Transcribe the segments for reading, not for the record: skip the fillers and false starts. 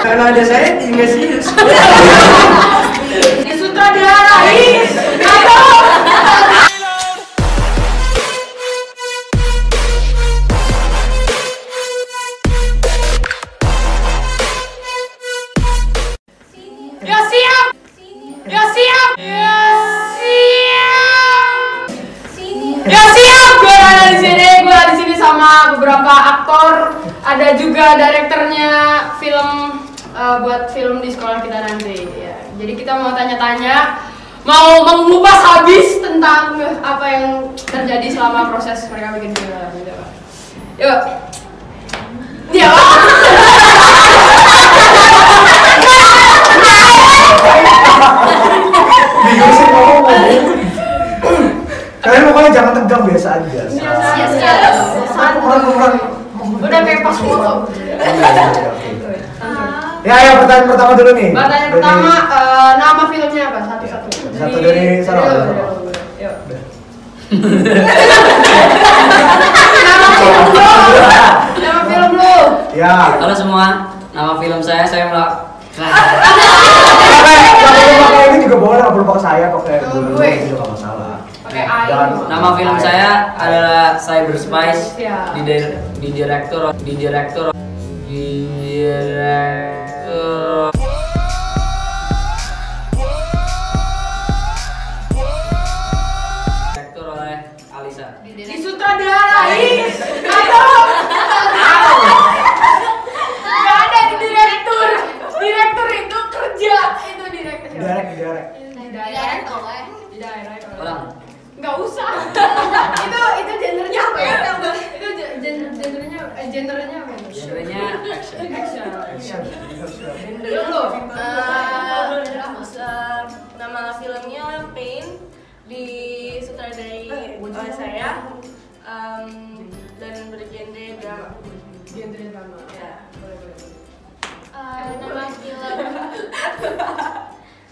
Karena ada saya nggak serius. Disutradarai Ya siap. Ya siap. Ya siap. Ya siap. Gue ada di sini. Gue di sini sama beberapa aktor. Ada juga direkturnya film buat film di sekolah kita nanti. Ya. Jadi kita mau tanya-tanya, mau mengupas habis tentang apa yang terjadi selama proses mereka bikin film. Yuk. Ya. Bingung sih ngomong. Kalian pokoknya jangan tegang, biasa aja. Udah kayak pas foto. Ya, pertanyaan pertama dulu nih. Pertanyaan pertama, nama filmnya apa? Satu-satu. Satu dari sana. Yuk. Nama film lu. Ya. Halo semua, nama film saya melak. Pakai ini juga boleh, nggak perlu pakai saya, pakai gue itu juga nggak masalah. Pakai air. Nama film saya adalah Cyber Spice. Ya. Di direktur oleh Alisa. Disutradarai atau nggak ada di direktur. Direktur itu kerja, itu direktur. Direct. Ulang. Nggak usah. itu gendernya apa ya? Itu gendernya apa? Genrenya action. Lu. Nama filmnya Pain, disutradarai oleh saya, dan bergenre drama. Genre drama. Ya.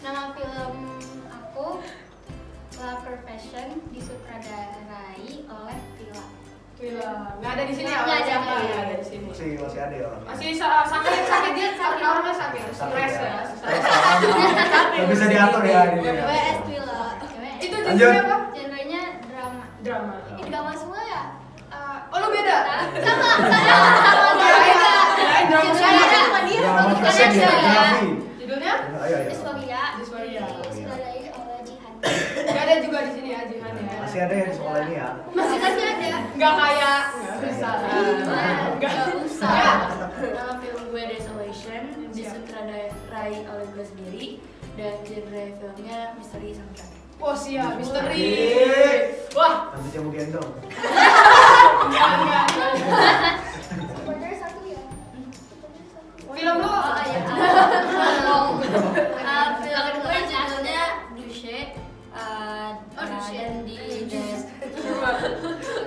Nama film aku La Profession, disutradarai oleh Villa. Nggak ada di sini ya? Nggak ada. Nggak ada di sini. Masih ada ya orang. Masih sakit dia, orangnya sakit. Stres ya. Nggak bisa diatur ya di sini. WS Villa. Itu Lanjut. genrenya apa? Genrenya drama. Drama. Ini drama semua ya? Oh lu beda? Sama Drama fashion ya, fotografi. Judulnya? Ayo. Dysforia. Dysforia. Disutradarai oleh Jihan. Nggak ada juga di sini ya, Jihan ya. Masih ada ya di sekolah ini ya. Masih ada. Nggak kayak besar. Nggak usah. Nama film gue Desolation, disutradarai oleh gue sendiri, dan genre filmnya misteri soundtrack. Oh siap, misteri. Wah. Nanti jamu gendong. Enggak. Sebenarnya satu ya. Film lu? Film kedua judulnya Douche. Dan di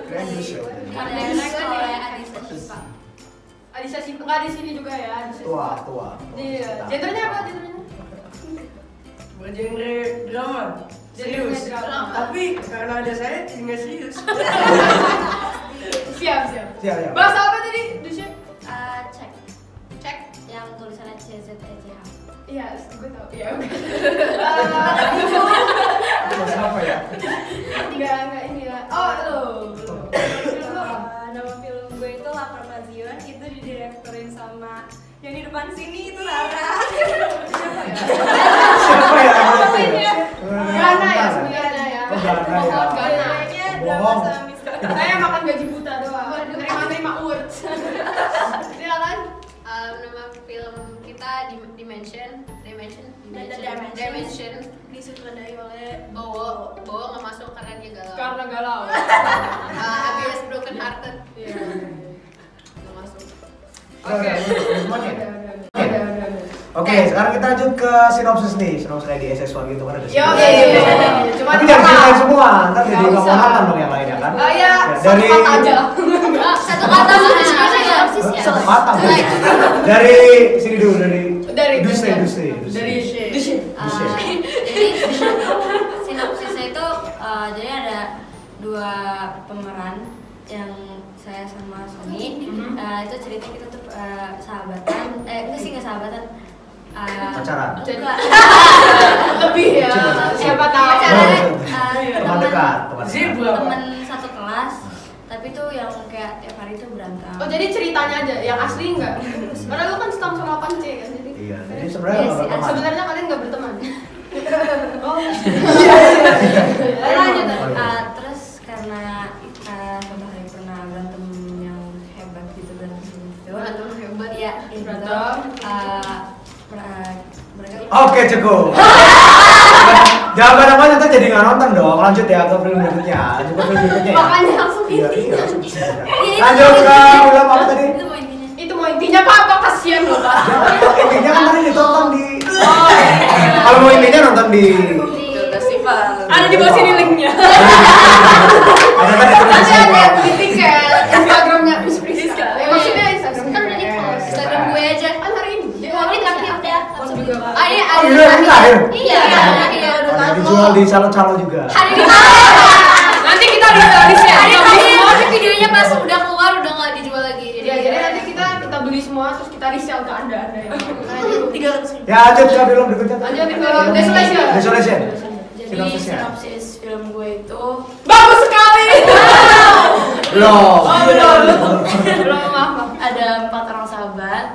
Keren juga. direct oleh Adisa Shiva. Adisa Shiva nggak di sini juga ya? Adisa Shiva. Tua. Iya. Genrenya apa? Genrenya? Bergenre drama. Serius. Drama. Tapi karena ada saya nggak serius. Siap. Ya. Bahasa apa tadi? Douche? Cek yang tulisannya CZECH. Iya, gue tau. Iya, oke. Bahasa apa ya? Enggak ini ya. Oh, lu. Film lu apa? Nama film gue itu La Permazion, itu didirektorin sama yang di depan sini itu Lara. Siapa ya? Gana ya sebenarnya ya. Oh, Gana ya. Gana. Kayaknya Bohong. drama sama misteri. Saya makan gaji buta doang. Terima awards. Silakan. Nama film kita Dimension Disutradarai oleh Bowo nggak masuk karena dia galau. Karena galau. Habis broken hearted. Iya. Nggak masuk. Oke. Semuanya. Udah. Oke, sekarang kita lanjut ke sinopsis nih. Sinopsis kayak di SS1 gitu kan ada. Iya. Cuma Tapi jangan ceritain semua, ntar jadi Nggak nggak usah. mau nonton dong yang lainnya kan? Oh iya, Dari satu kata aja. Satu kata sinopsis ya. satu kata. Dari sini dulu dari Duse. Dari Jadi sinopsisnya itu jadi ada dua pemeran yang saya sama Sony. Itu cerita kita tuh sahabatan, enggak sahabatan. Pacaran. Lebih ya. Siapa tahu. Teman dekat, Teman satu kelas. Tapi tuh yang kayak tiap hari tuh berantem. Oh jadi ceritanya aja, yang asli enggak? Padahal lu kan sama 8C kan jadi. Iya, jadi sebenarnya Iya sih, nggak berteman. Sebenarnya kalian nggak berteman. Oh. Lanjut. Lanjut. Terus karena suatu hari pernah berantem yang hebat gitu dan gitu. Berantem hebat. Iya, itu Berantem. mereka Oke, cukup. Jangan pada nanti jadi nggak nonton dong. Lanjut ya ke film berikutnya. Lanjut ke film berikutnya ya. Makanya langsung Iya, intinya. langsung bisa. Lanjut ke film apa tadi? itu mau intinya. Itu mau intinya apa kasihan loh Pak. Intinya kan tadi ditonton di. Oh, iya. Kalau mau intinya nonton di. Festival. Ada di bawah sini linknya. Ada tadi tulis di Nanti sini. ada di tiket Instagramnya Miss Priska. Maksudnya Instagram Kan udah di post. Instagram gue aja. Kan hari ini. Ini terakhir udah. Post juga Pak. Ah iya Oh, ada iya, ini terakhir. Iya, iya udah Ada kan. dijual di calo-calo juga. Hari ini Nanti kita di share. tapi videonya pas udah keluar udah nggak dijual lagi. Ya, jadi nanti kita beli semua terus kita resell ke anda yang 300.000. Ya, lanjut ke film berikutnya. Lanjut ke film Desolation. Desolation. Jadi Sinopsisnya. sinopsis film gue itu Bagus sekali. Loh. Oh belum maaf. ada 4 orang sahabat.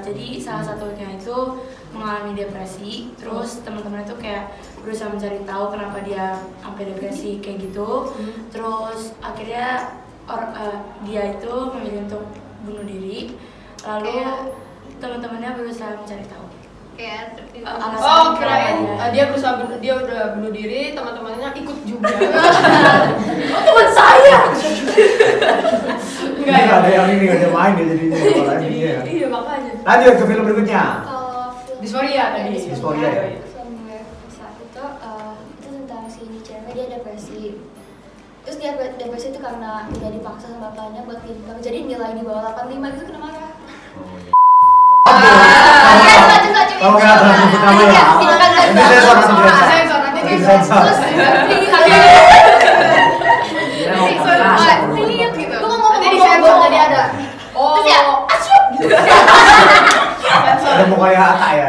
Jadi salah satunya itu mengalami depresi. Terus teman-teman itu kayak berusaha mencari tahu kenapa dia sampai depresi kayak gitu. Terus akhirnya dia itu memilih untuk bunuh diri. Lalu teman-temannya berusaha mencari tahu. Kayak Oh kirain dia berusaha dia udah bunuh diri, teman-temannya ikut juga. Oh teman saya. Ini nggak ada yang ini, nggak ada main ya jadinya. Kalau ini ya. Iya makanya. Lanjut ke film berikutnya. kalau film Dysphoria tadi. Dysphoria ya. film gue saat itu tentang si ini cewek dia depresi. Terus dia depresi itu karena udah dipaksa sama bapaknya buat pintar. Jadi nilai di bawah 85 gitu kena marah. Kalau nggak ada sebut nama ya. Ini saya soal nanti. Sensor nanti Nanti sensor. sensor. Lihat gitu. Nanti di sensor jadi ada. Oh. Terus ya, asyik. Sensor. Ada mau kayak Ata ya.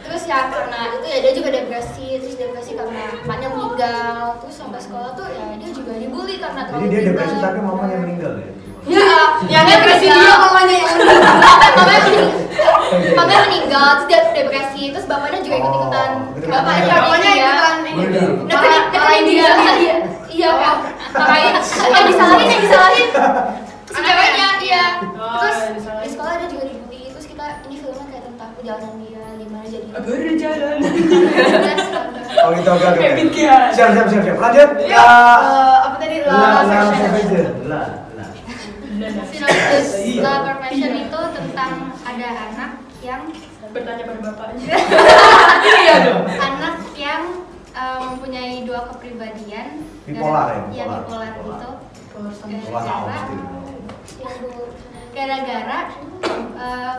Terus ya karena itu ya dia juga depresi, terus depresi karena emaknya meninggal, terus sampai sekolah tuh ya dia juga dibully karena Jadi terlalu dia pintar. depresi tapi mamanya meninggal ya. Yang depresi dia mamanya yang Mamanya meninggal, terus dia depresi, terus bapaknya juga ikut-ikutan. Oh, Bapaknya bapaknya ikutan ini. Marahin dia. Iya kan? Marahin. Yang disalahin. Si ceweknya, iya. Terus di sekolah dia juga dibully, terus kita ini filmnya kayak tentang perjalanan dia gimana jadi Berjalan. Oh gitu, oke. Kayak pikiran. Siap. Lanjut. Ya, apa tadi La Perfection. Sinopsis Iya. La Perfection itu tentang ada anak yang Bertanya pada bapaknya. Iya dong. anak yang mempunyai 2 kepribadian. Bipolar ya, Iya, bipolar. bipolar gitu. Wah, tahu pasti. Gara-gara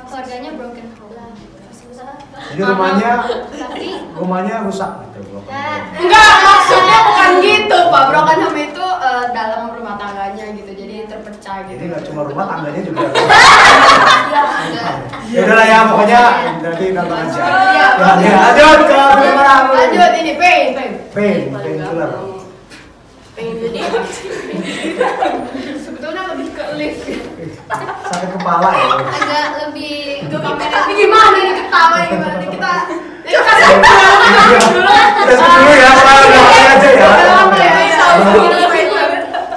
keluarganya broken home. Jadi rumahnya rusak gitu. Enggak, maksudnya bukan gitu, Pak. Broken home itu dalam rumah tangganya gitu. Jadi terpecah gitu. Jadi nggak cuma rumah tangganya juga. Ya udahlah ya, pokoknya nanti nonton aja. Iya. Ya, lanjut ke film mana? Lanjut ini pain. Painkiller. Pain jadi sebetulnya lebih ke lift. Sakit kepala ya. Agak lebih Ini gimana ini ketawa gimana nih kita Kita skip dulu ya, kita udah aja ya.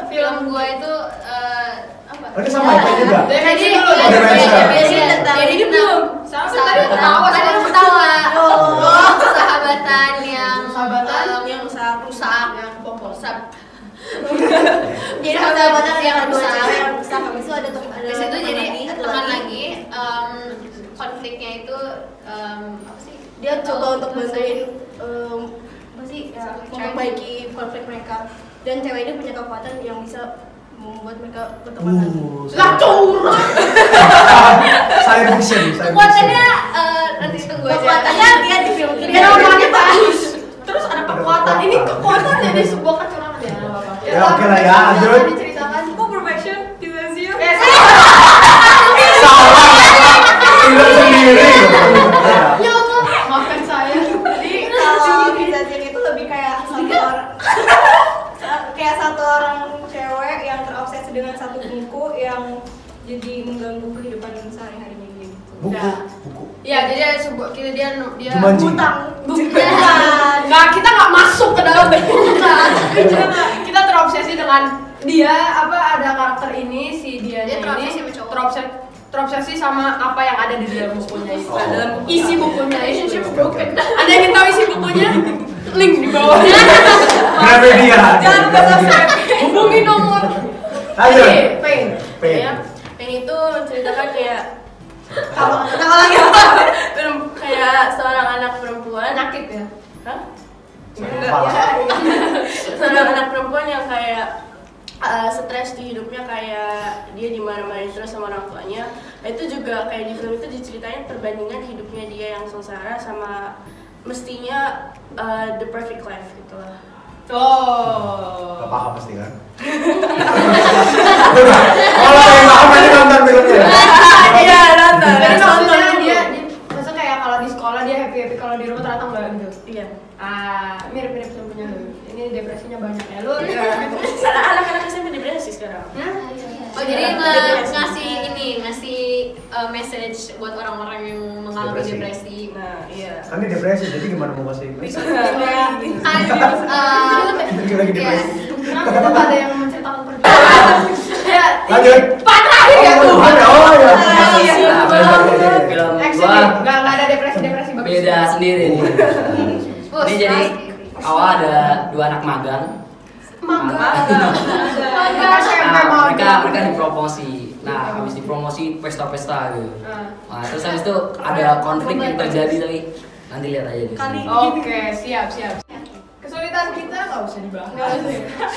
film gua itu apa? Oh, ini sama IP juga. Jadi dulu Oh, Dementia. Jadi ini belum. Sama tadi ketawa Tadi sama ketawa. Oh, sahabatan yang Sahabatan yang rusak yang rusak. Jadi sahabatan yang rusak. Habis itu ada teman. Di situ jadi teman lagi. Konfliknya itu apa sih? Dia coba untuk bantuin apa sih ya, memperbaiki konflik mereka, dan cewek ini punya kekuatan yang bisa membuat mereka berteman lagi. Lah curang. Science fiction. Kekuatannya nanti tunggu aja. Kekuatannya dia di film ini. Dia orangnya bagus. Terus ada kekuatan. Ini kekuatan jadi sebuah kecurangan ya. Ya, oke lah ya, lanjut. Diceritakan. jadi mengganggu kehidupan sehari-harinya gitu. Buku. Iya, jadi ada sebuah dia Jumanji. Nggak, kita nggak masuk ke dalam kita terobsesi dengan dia ada karakter ini si dia terobsesi ini sama cowok. terobsesi sama apa yang ada di dalam bukunya itu. Oh. Dalam isi bukunya Relationship Oke, Broken. oke. Ada yang ingin tahu isi bukunya? Link di bawah. Gramedia. Jangan lupa subscribe. Hubungi nomor. Ayo. Pain. Ya, yang itu menceritakan kayak kayak seorang anak perempuan. Penyakit ya. Hah? Kepala. Seorang anak perempuan yang kayak stres di hidupnya, kayak dia dimarahin terus sama orang tuanya. Nah, itu juga kayak di film itu diceritain perbandingan hidupnya dia yang sengsara sama mestinya the perfect life gitu lah. Gak paham pasti kan? Kalau yang paham aja nonton filmnya. Iya, nonton. Jadi maksudnya dia maksudnya kayak kalau di sekolah dia happy kalau di rumah ternyata enggak gitu. Iya. Mirip-mirip filmnya lu. Ini depresinya banyak ya lu. Anak-anak SMP depresi sekarang. Oh jadi ngasih message buat orang-orang yang mengalami depresi. Nah, iya. Kan dia depresi, jadi gimana mau kasih Inggris? Lagi depresi. Kenapa tuh ada yang menceritakan perjuangan? Ya, Lanjut. Pak terakhir ya tuh. Oh ya. Film Action gua nggak ada depresi bagus. beda sendiri nih. Ini jadi awal ada 2 anak magang. Mereka dipromosi. Nah, habis dipromosi pesta-pesta gitu. Nah, terus habis itu ada konflik yang terjadi tapi nanti lihat aja di sini. Oke, siap. Kesulitan kita nggak usah dibahas.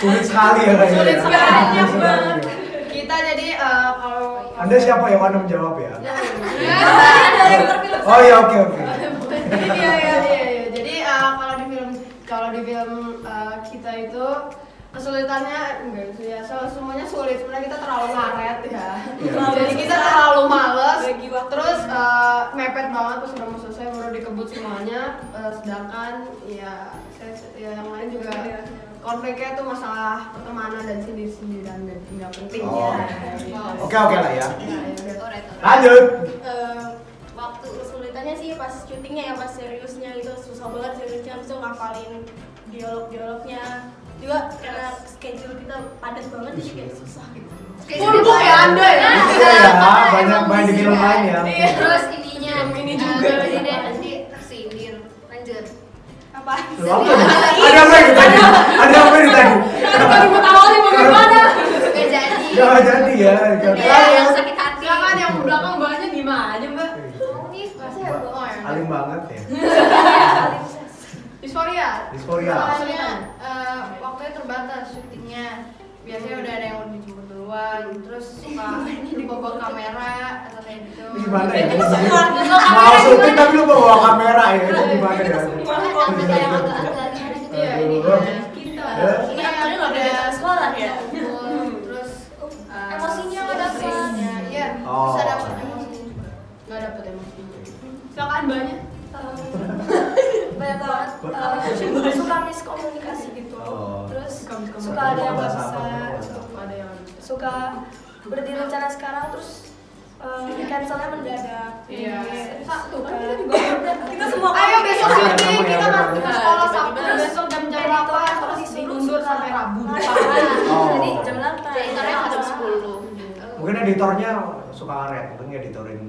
Sulit sekali ya kayaknya. Sulit sekali, Sulit sekali. Kita jadi kalau Anda siapa yang mana menjawab ya? Direktur film. Oh iya, oke. Iya. Jadi kalau di film kita itu kesulitannya enggak sih ya, semuanya sulit. Sebenarnya kita terlalu ngaret ya. Jadi kita terlalu males. Terus mepet banget pas udah mau selesai baru dikebut semuanya. Sedangkan ya yang lain juga konfliknya tuh masalah pertemanan dan sindir-sindiran dan nggak pentingnya. Oke lah ya. Alright. Lanjut. Waktu kesulitannya sih pas syutingnya ya, pas seriusnya itu susah banget seriusnya, habis itu ngapalin dialognya juga karena schedule kita padat banget jadi kayak susah gitu. Full book ya Anda ya? Iya, banyak di film lain ya. Terus ininya Ini juga. jadi deh nanti tersindir. Lanjut. Apa? Ada apa yang tadi? Kan baru awal nih bagaimana? Gak jadi. Jangan jadi ya. Iya, yang sakit hati. Silakan yang belakang banyak gimana Mbak? Mau nih, masa ya bohong ya? Alim banget ya. Dysphoria. Soalnya waktunya terbatas syutingnya. Biasanya udah ada yang dijemput duluan, terus suka dibawa kamera atau kayak gitu. Gimana ya? Mau syuting tapi lu bawa kamera ya. Itu gimana ya? Iya, ini Kita. Ini aktornya nggak beda sekolah ya? Terus emosinya nggak dapet. Iya, Oh. bisa dapet emosinya. Nggak dapet emosi. Silakan banyak. Banyak banget suka miskomunikasi gitu. Oh. Terus Suka suka ada yang nggak bisa, Ada yang suka udah direncana sekarang terus cancelnya mendadak. Iya. Satu Kan kan. kita juga udah. Kita semua Ayo besok Iya, syuting, iya, kita iya, masuk ke iya. sekolah Sabtu, Terus besok jam-jam editornya 8 kalau terus disuruh diundur suka sampai Rabu. Oh. Jadi jam 8. Editornya jam 10. Mungkin editornya suka ngaret, mungkin editorin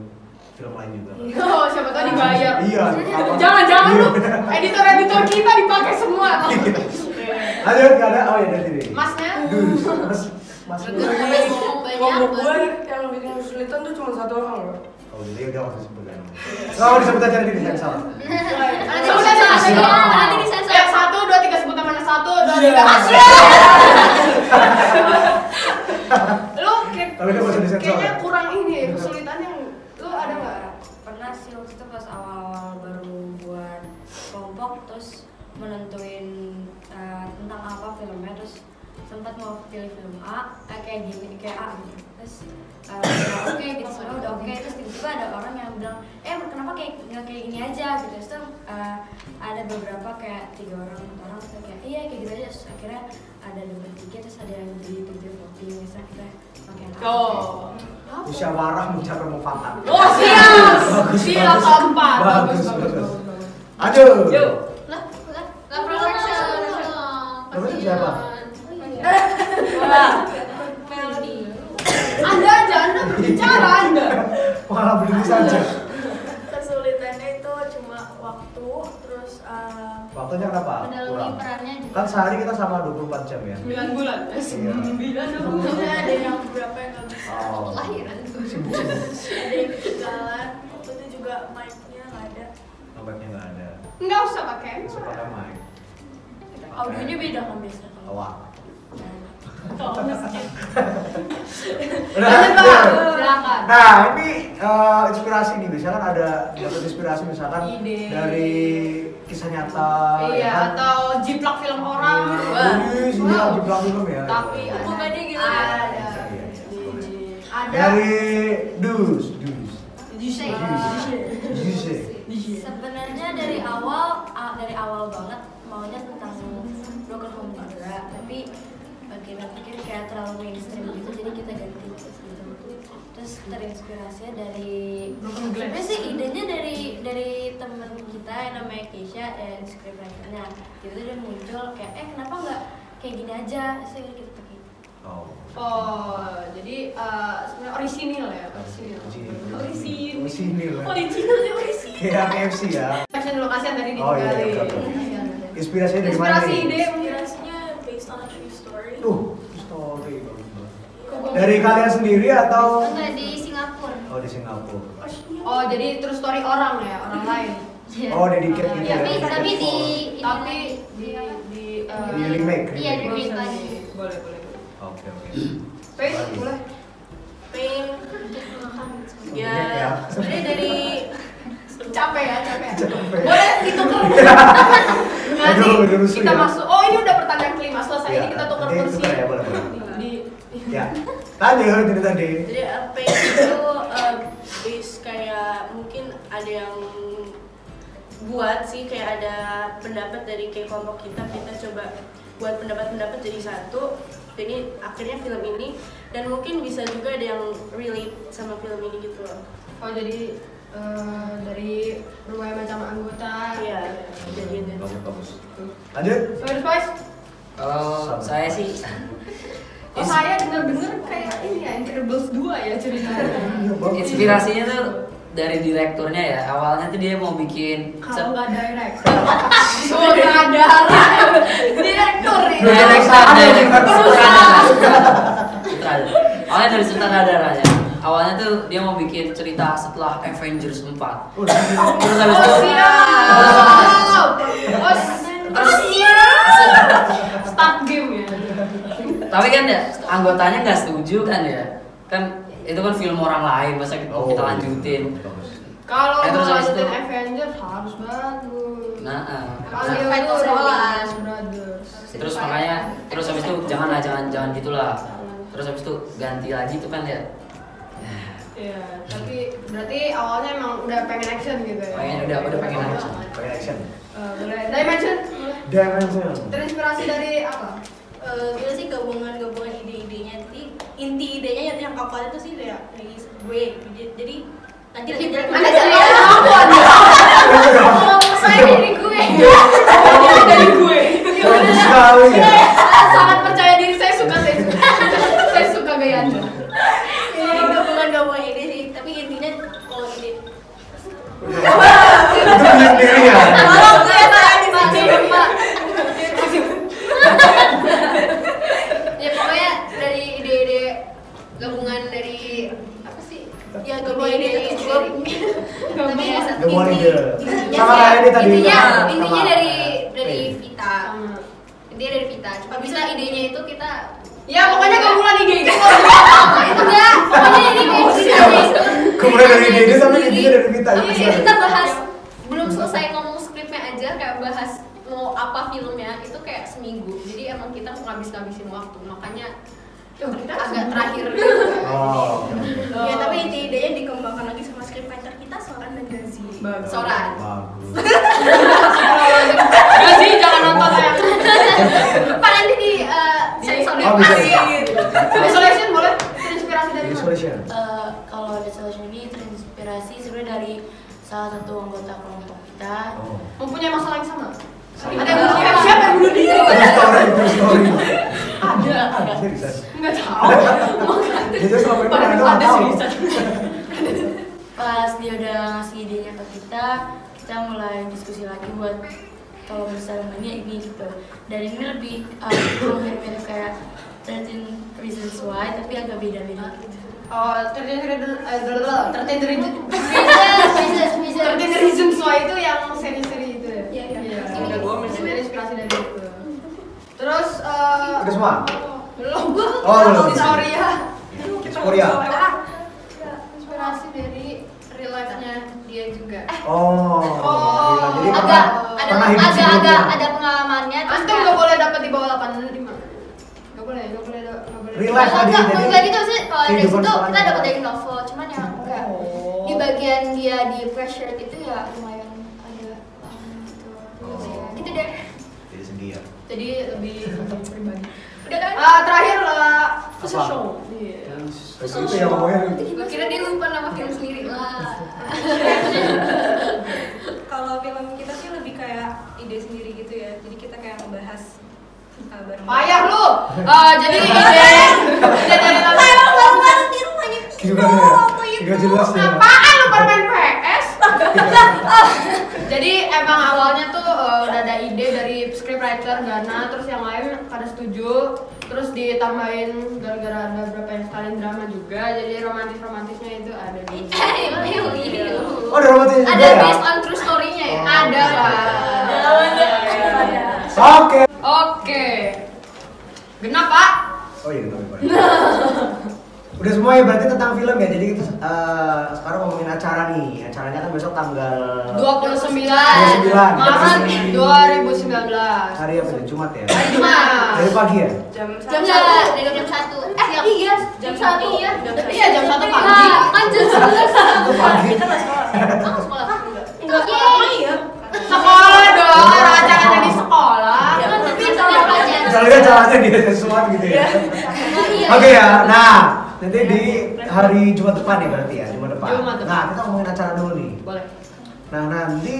film lain juga. Oh, siapa tahu dibayar. Iya. Jangan lu, editor kita dipakai semua. Lanjut, nggak ada. Oh ya dari sini. Masnya? Mas. Ngomong gue banyak. yang bikin kesulitan tuh cuma satu orang loh. Oh jadi udah harus disebutkan. Oh disebut aja di sensor. Nanti disensor. Ya, 1, 2, 3 sebut namanya 1, 2, 3. Lu Tapi dia masih disensor. kayaknya kurang ini kesulitannya. Lu ada nggak? Pernah sih waktu itu pas awal-awal baru buat kelompok terus menentuin tentang apa filmnya, terus sempat mau pilih film A kayak gini kayak A gitu, terus oke gitu semua udah oke, terus tiba-tiba ada orang yang bilang kenapa nggak kayak gini aja gitu. Terus tuh ada beberapa kayak 3 orang 4 orang tuh kayak iya kayak gitu aja. Terus akhirnya ada debat tiket, terus ada yang jadi Twitter voting, misalnya kita pakai musyawarah mencapai mufakat. Oh siap. Siap keempat. Bagus. Aduh. Yuk. Lah professional. Namanya siapa? melodi. Anda berbicara Anda. Malah berdiri saja. Kesulitannya itu cuma waktu, terus Waktunya kenapa? Mendalami Kurang. perannya juga. Kan sehari kita sama 24 jam ya. 9 bulan. Iya. 9 maksudnya ada yang beberapa yang nggak bisa. Oh. Lahiran tuh. Ada yang ketinggalan, waktu itu juga mic-nya nggak ada. Obatnya nggak ada. Enggak usah pakai. Bisa pakai mic. Audionya beda kan biasa. Awak. Kalau miskin. Lanjut Pak. Silakan. Nah, ini inspirasi nih, misalkan ada dapat inspirasi misalkan Ide. dari kisah nyata, Iya, ya kan? atau jiplak film orang gitu. Iya, jiplak film ya. Tapi Bukannya gitu. ada. Iya, iya. Ada. Dari Dus. Jusek. Sebenarnya dari awal banget maunya tentang broken home juga, tapi kita pikir kayak terlalu mainstream gitu, jadi kita ganti gitu. Terus terinspirasinya dari sebenarnya sih idenya dari teman kita yang namanya Keisha dan scriptwriternya. Gitu dia muncul kayak kenapa nggak kayak gini aja, saya kita pakai. Oh, jadi sebenarnya orisinil ya, orisinil. Kayak KFC ya. Fashion lokasi yang tadi Oh iya, ditinggalin. betul. Inspirasinya dari mana Inspirasi nih? ide. Inspirasinya based on a true story. Story bagus banget. Dari kalian sendiri atau? Enggak di Singapura. Oh, di Singapura. Oh, jadi true story orang ya, orang lain. Oh, dedicate gitu ya. Tapi di Di remake. Iya, di remake lagi. Boleh. Oke. Face boleh. Pain. Ya. Ya, sebenarnya dari Capek ya. Capek. Boleh ditukar. Nanti Udah rusuh kita ya. masuk. Oh, ini udah pertanyaan kelima. Selesai Iya, ini kita tukar nanti kursi. tukar ya, boleh. Di Ya. Lanjut ini tadi. Jadi Pain itu base kayak mungkin ada yang buat sih kayak ada pendapat dari kayak kelompok kita coba buat pendapat jadi satu. Jadi akhirnya film ini dan mungkin bisa juga ada yang relate sama film ini gitu loh. Oh, jadi dari berbagai macam anggota. Iya, jadi Bagus. Lanjut. Spice. Kalau saya sih Oh, saya dengar kayak ini ya, Incredibles 2 ya ceritanya. inspirasinya tuh dari direkturnya ya. Awalnya tuh dia mau bikin Kalau nggak director, sutradara, direktur nih. Awalnya dari sutradaranya. Awalnya tuh dia mau bikin cerita setelah Avengers 4. Terus habis itu Start game ya. tapi kan ya anggotanya nggak setuju kan ya. Kan itu kan film orang lain, masa kita lanjutin. Kalau terus mau habis itu- lanjutin Avengers harus bagus. Nah, Kalian Fight tuh for Rollins us. Brothers. terus makanya terus habis itu jangan gitulah. Terus habis itu ganti lagi tuh kan ya. Iya, tapi berarti awalnya emang udah pengen action gitu ya. Udah pengen action. Pakai action. Boleh. Dimension. Dimension. Terinspirasi dari apa? Kita sih gabungan ide-idenya. Jadi inti idenya yang kakak itu sih dari gue. Jadi nanti Anda jangan aku Anda. Saya dari gue. Dari gue. Bagus sekali ya. Sangat percaya diri, saya suka. Saya suka gaya Anda. Jadi gabungan ide sih. Tapi intinya kalau ide Itu sendiri ya. kalau gue Pak. Ya pokoknya dari ide-ide gabungan dari apa sih? ya gabungan ide dari gue. Tapi ya Gabungan ide. intinya Sama kayak ini tadi. intinya Sama. dari Oke. Vita. Intinya dari Vita. Cuma bisa idenya itu kita Ya pokoknya gabungan ide itu. itu enggak. Pokoknya ini kayak idenya itu. Kemudian dari ide tapi intinya dari kita. Iya, kita bahas belum selesai ngomong skripnya aja kayak bahas mau apa filmnya itu kayak seminggu. Jadi emang kita ngabisin waktu. Makanya agak terakhir gitu. Oh. Ya tapi inti idenya dikembangkan lagi sama scriptwriter kita Soran dan Gazi. Sora. Bagus. Gak sih, jangan nonton ya. Pak nanti di sensor Oh, bisa. Isolation boleh? Terinspirasi dari mana? Isolation. Kalau Desolation ini terinspirasi sebenarnya dari salah satu anggota kelompok kita. Oh. Mempunyai masalah yang sama. Sama. Ada yang bunuh siapa yang bunuh diri? True story. Ada. Seriusan. Enggak tahu. Jadi selama ini Padahal ada nggak ada tahu. seriusan. Pas dia udah ngasih idenya ke kita mulai diskusi lagi buat kalau misalnya ini gitu. Dan ini lebih mirip-mirip kayak 13 Reasons Why tapi agak beda-beda gitu. Oh, 13 Reasons Why itu yang seri-seri itu ya? Iya. Ada gue inspirasi dari itu. Terus Udah semua? belum gue Oh, belum. Dysphoria. Dysphoria. Inspirasi dari real life-nya dia juga. Oh. Oh. Gila. Jadi agak pernah hidup sebelumnya. agak ada pengalamannya. terus Antum kayak- nggak boleh dapat di bawah 85. Nggak boleh. Real life tadi, Enggak, jadi enggak gitu sih. Kalau dari kehidupan situ kita setelahnya. dapat dari novel, cuman yang enggak di bagian dia di pressure itu ya lumayan ada gitu. Gitu deh. Jadi sedih ya. Jadi lebih pribadi. Udah kan? Terakhir lah Apa? show. Iya. Itu ya ngomongnya. Gue kira dia lupa nama film sendiri lah. Kalau film kita sih lebih kayak ide sendiri gitu ya. Jadi kita kayak ngebahas bareng. Payah lu. Jadi ide dari apa? Di rumahnya Gimana ya? Gak jelas ya. Apaan lu pada main PS? Jadi emang awalnya tuh udah ada ide dari scriptwriter Gana, terus yang lain pada setuju, terus ditambahin gara-gara ada beberapa yang sekalian drama juga, jadi romantisnya itu ada di. Oh, ada romantis juga Ada ya? based on true story-nya ya. Ada lah. Oke. Oke. Genap Pak. Oh iya, betul. Udah semua ya berarti tentang film ya. Jadi kita sekarang ngomongin acara nih. Acaranya kan besok tanggal 29 Maret 2019. hari apa sih? Jumat ya? Hari Jumat. Dari pagi ya? Jam Jam 1, dari jam 1. Iya, jam 1. Iya. Iya jam 1 pagi. Kan jam 11. Itu pagi. Kamu sekolah? Enggak. iya. Sekolah dong, orang acaranya di sekolah. Tapi sekolah aja. Misalnya caranya dia sesuatu gitu ya. Iya. Oke ya. Nah, nanti di hari Jumat depan ya berarti ya, Jumat depan. Jumat depan. Nah, kita ngomongin acara dulu nih. Boleh. Nah, nanti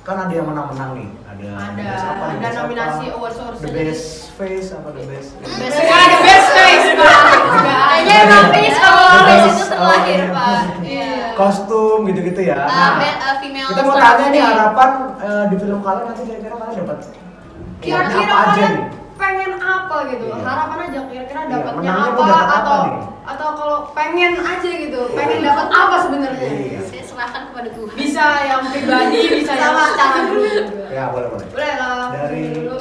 kan ada yang menang-menang nih. Ada best apa nih? Ada Best apa? nominasi awards. The best face apa the best? Enggak ada best face, Pak. Kayaknya emang face kalau face itu terlahir, Pak. Iya. Kostum gitu-gitu ya. Female Kita mau star tanya nih ini. harapan di film kalian nanti kira-kira kalian dapat Kira-kira apa aja kalian nih? pengen apa gitu? Iya. Harapan aja kira-kira Iya, dapatnya menangnya apa mau dapat apa atau nih? atau kalau pengen aja gitu, pengen dapat apa sebenarnya? Iya. Saya serahkan kepada Tuhan. Bisa yang pribadi, bisa yang secara grup juga. Ya, boleh. Boleh lah. Dari- dulu.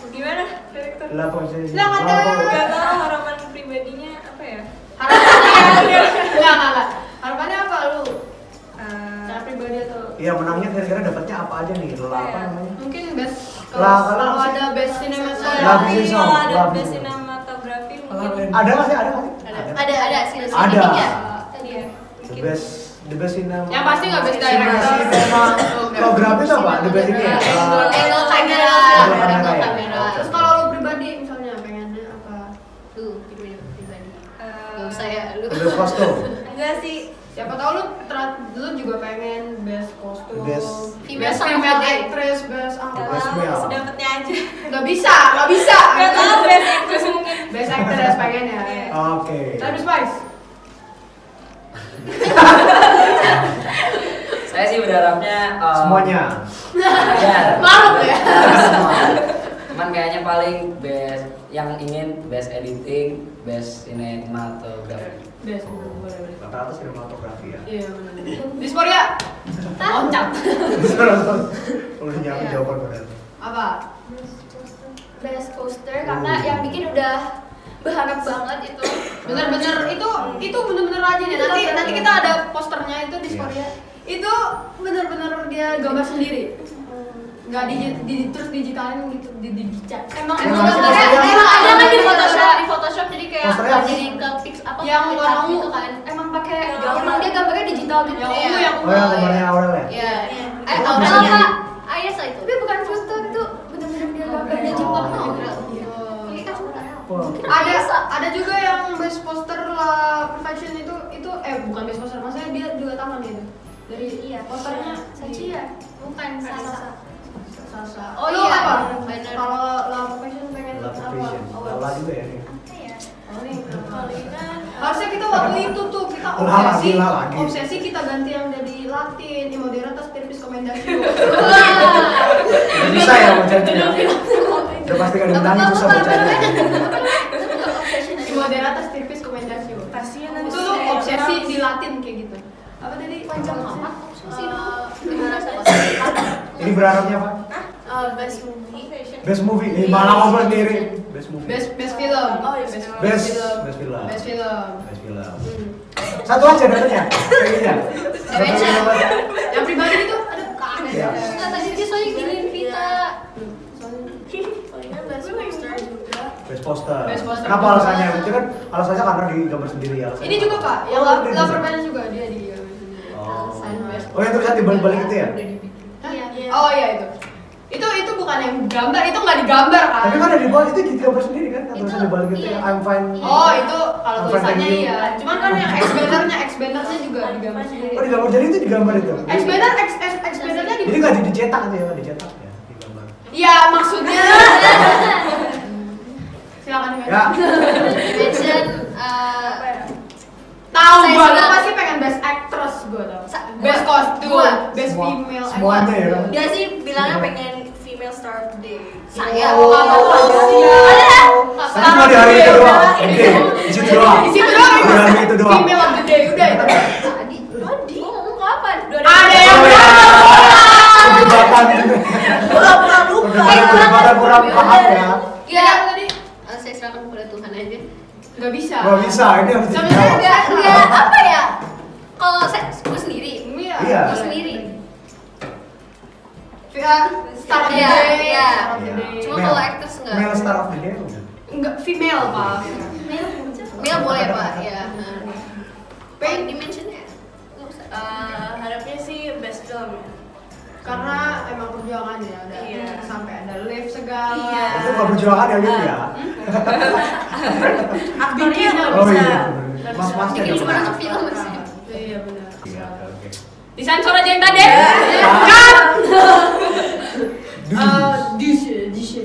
Gimana? Karakter? Lapor jadi. Silakan, Gak tau harapan pribadinya apa ya? Harapannya enggak. Harapannya apa lu? Secara pribadi atau Iya, menangnya kira-kira dapatnya apa aja nih? Lo apa namanya? mungkin best Lah, kalau kalau ada best cinematography. Lah, bisa. Kalau ada Lah, best bisa. sinematografi mungkin Ada nggak sih? Ada nggak sih? Ada sih Ada. ya. tadi ya. The best cinema. Yang pasti nggak best director. Fotografi itu apa? The best ini ya? Angle kamera. Angle kamera Angle ya? kamera. Terus kalau lu pribadi misalnya pengennya apa? Lu pribadi. Gak usah ya lu. The best kostum. Enggak sih. Siapa tahu lu juga pengen best kostum, Best- best female actress, best apa? Best male. Sedapetnya aja. Nggak bisa. Gak tau best actress mungkin. Best actress pengen ya. Oke. Tapi Spice. Saya sih berharapnya Semuanya. Ya. Malu ya. Semua. Cuman kayaknya paling best yang ingin best editing, best cinematography. Best boleh. Rata-rata sinematografi ya. Iya benar. Dysphoria. Loncat. Kalau nyiapin jawaban benar. Apa? Best poster karena yang bikin udah berharap banget itu. Bener-bener itu bener-bener rajin ya. Nanti kita ada posternya itu Dysphoria. Itu bener-bener dia gambar sendiri. Nggak terus digitalin gitu, dicat. Emang Emang ada kan di posternya- Photoshop jadi kayak Posternya apa sih? jadi ke pix apa Yang warna ungu gitu kan. Emang pakai Gambar. emang dia gambarnya digital digital gitu. Yang ungu yang Oh yang kemarinnya Aurel ya? Iya. Oh, Aurel bisa apa? Ayas lah itu. Tapi bukan filter itu benar-benar dia gambar dia Jepang Aurel. Ini kan Wah. ada juga yang best poster lah perfection itu bukan best poster, maksudnya dia juga tangan gitu. Dari posternya Sachi ya? Bukan Sasa. Sasa. Oh Lu iya, apa? bener. Kalau lah perfection pengen Love apa? Vision. Lala juga ya nih. Apa ya? Harusnya kita waktu itu tuh kita Lagi. obsesi kita ganti yang dari Latin, Imoderatas Terpis Commendatio. Udah bisa ya bacanya. Udah pasti kan ditanya susah bacanya. Imoderatas Terpis Commendatio. Kasihan Itu tuh obsesi di Latin kayak gitu. Apa tadi? Panjang amat obsesi Ini berharapnya apa? Best movie. Best movie. Ini malah ngobrol sendiri. Best movie. Best film. Oh, iya, best film. Best film. best film. Best film. Best film. Satu aja dapetnya. Kayaknya. Yang pribadi itu ada Iya. Nah, tadi dia soalnya giniin Vita. Palingan best poster juga. Best poster. Best poster. Kenapa alasannya? Itu kan alasannya karena di gambar sendiri ya. Ini juga Kak, yang Oh, dia Lover juga. Man juga dia di gambar sendiri. Oh yang tulisan dibalik-balik itu ya? Iya. Oh iya itu. Itu bukan yang gambar, itu nggak digambar kan? Tapi kan ada di bawah itu di gambar sendiri kan? Yang tulisan dibalik itu iya. yang I'm fine. Oh itu kalau I'm fine, tulisannya thank you. iya. Cuman kan yang X-bannernya juga digambar sendiri. Oh di gambar jadi itu digambar itu? X-bannernya di. Jadi nggak dicetak itu ya? Nggak dicetak ya? Digambar. Ya maksudnya. Silakan Ya. Mention Tahu Saya gua, lu suka. pasti pengen best actress gua tau. Best gua. costume, best Semua- female semuanya ya kan? Dia sih bilangnya pengen female star of the day. saya Oh, apa Tapi cuma di hari itu doang. Oke, di situ doang. Di situ doang. Di hari itu doang. Female of the day udah itu. Tadi ngomong kapan? Ada yang Oh ya. bilang. Perdebatan. Pura-pura lupa. Perdebatan kurang paham ya. Iya tadi. Saya serahkan kepada Tuhan aja. Nggak bisa. Gak bisa, ini harus Sebenarnya dijawab. Enggak apa ya? Kalau saya gue sendiri. Iya. Gue sendiri. Star of the Iya, day. iya. Star of the day. Cuma Male. kalau actress enggak. Male star of the day udah. Enggak female pak. Male boleh pak, ya. Pengen dimensionnya. Nggak usah. Harapnya sih best film ya. karena emang perjuangannya ada Iya. sampai ada live segala. Iya. Itu nggak perjuangan ya gitu ya. Aktornya nggak Oh bisa. iya. Mas-mas Bikin cuma nonton film sih. Iya benar. Iya, oke. Disensor aja yang tadi. Kan? Dishe.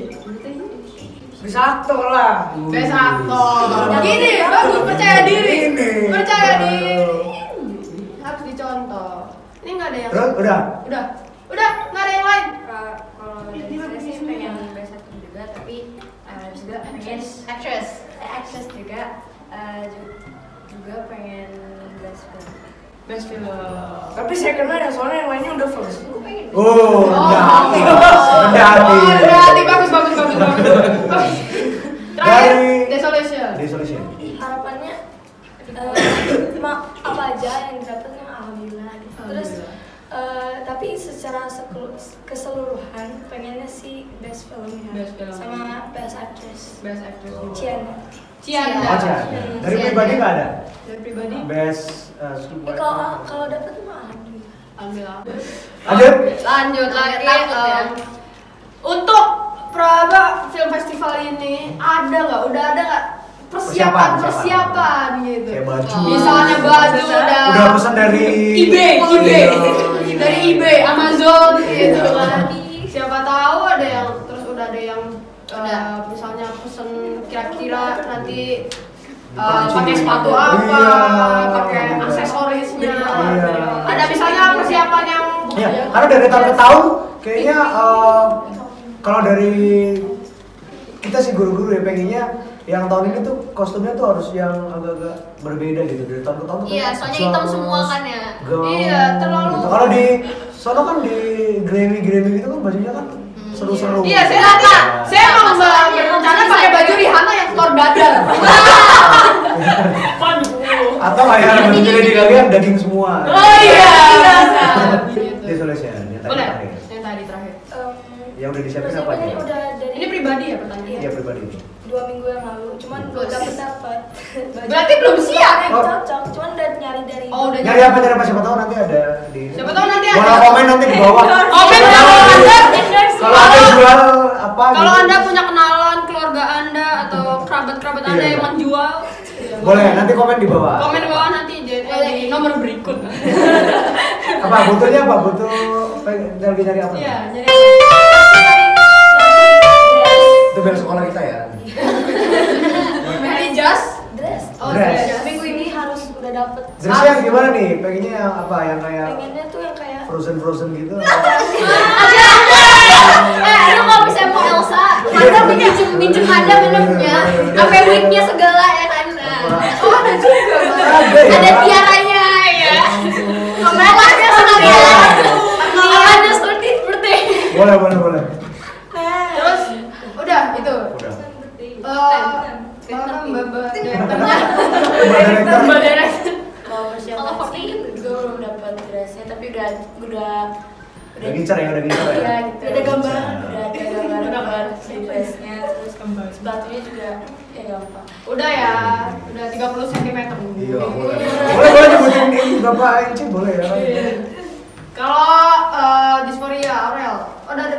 Bisa aktor lah. Best aktor. Gini, bagus percaya diri. Ini. Percaya diri. Harus dicontoh. Ini nggak ada yang. Terus udah. Udah, nggak ada yang lain. Kalau dari saya sih pengen best actor juga, tapi juga pengen actress juga, juga pengen best film. Best film. Tapi saya kena ya, soalnya yang lainnya udah first. Oh, udah. Udah hati bagus. Terakhir, Dari- Desolation. Desolation. Harapannya apa aja yang dapetnya alhamdulillah gitu. Terus tapi secara keseluruhan pengennya sih best film ya. Best film. Sama best actress. Best actress. Cian. Cianda. Oh, Cian. Dari pribadi nggak ada. Dari pribadi. Best. Kalau dapet mah alhamdulillah. Alhamdulillah. Lanjut. Lanjut lagi. Takut ya. Untuk Praga Film Festival ini ada nggak? Udah ada nggak persiapan gitu? Kayak baju. Misalnya baju udah pesan dari eBay. Iya. Dari eBay, Amazon gitu kan. Siapa tahu ada yang terus udah ada yang misalnya pesen kira-kira nanti pakai sepatu apa, Iya. pakai aksesorisnya. Iya. Ada misalnya persiapan yang Iya, karena dari tahun ke tahun kayaknya kalau dari kita sih guru-guru ya pengennya yang tahun ini tuh kostumnya tuh harus yang agak-agak berbeda gitu dari tahun ke tahun. tuh Iya, kayak soalnya hitam jeans, semua kan ya. gaun, Iya, terlalu- gitu. Kalau di sono kan di Grammy gitu kan bajunya kan seru-seru. Iya, saya mau berencana pakai baju Rihanna yang Thor dadar. Atau kayak baju Lady Gaga yang daging semua. Oh iya. Desolation yang tadi Boleh. terakhir. Yang tadi terakhir. Yang udah disiapin apa aja? Persiapannya udah dari Ini pribadi ya pertanyaannya? Iya pribadi. 2 minggu yang lalu, cuman belum dapet. Berarti belum siap. Yang cocok, cuman udah nyari dari Oh, udah Nyari apa siapa tahu nanti ada di. Siapa tahu nanti Boleh ada. komen nanti di bawah. Komen kalau Anda Kalau ada jual apa? kalau gitu. Anda punya kenalan keluarga Anda atau kerabat-kerabat Anda Iya. yang menjual, Boleh nanti komen di bawah. komen di bawah nanti di nomor berikut. Apa butuhnya apa? Butuh lagi nyari apa? Iya, jadi Itu bel sekolah kita ya. Mary Jas. Dress. Oh, Dress. dress. Minggu ini harus udah dapet. Dressnya yang gimana nih? Pengennya yang apa? Yang kayak Pengennya tuh yang kayak frozen gitu. Lu kalau bisa mau Elsa, Manda minjem ada benernya, sampai wignya segala ya kan. Oh ada juga, Ada ya? ada tiaranya ya. Kameranya sekalian. Ada seperti. Boleh. Terus udah itu. Udah. Mbak direkturnya. Mbak Direktur. Mbak Direktur. Kalau persiapan Kalau sih voting? gue belum dapat dressnya tapi udah Udah gincar ya. iya gitu. Udah gambar. Udah ada gambar si dressnya terus sepatunya juga ya gampang. Udah ya, udah 30 cm. Iya, boleh nyebutin ini Bapak Enci boleh ya. Kalau Dysphoria Aurel, udah ada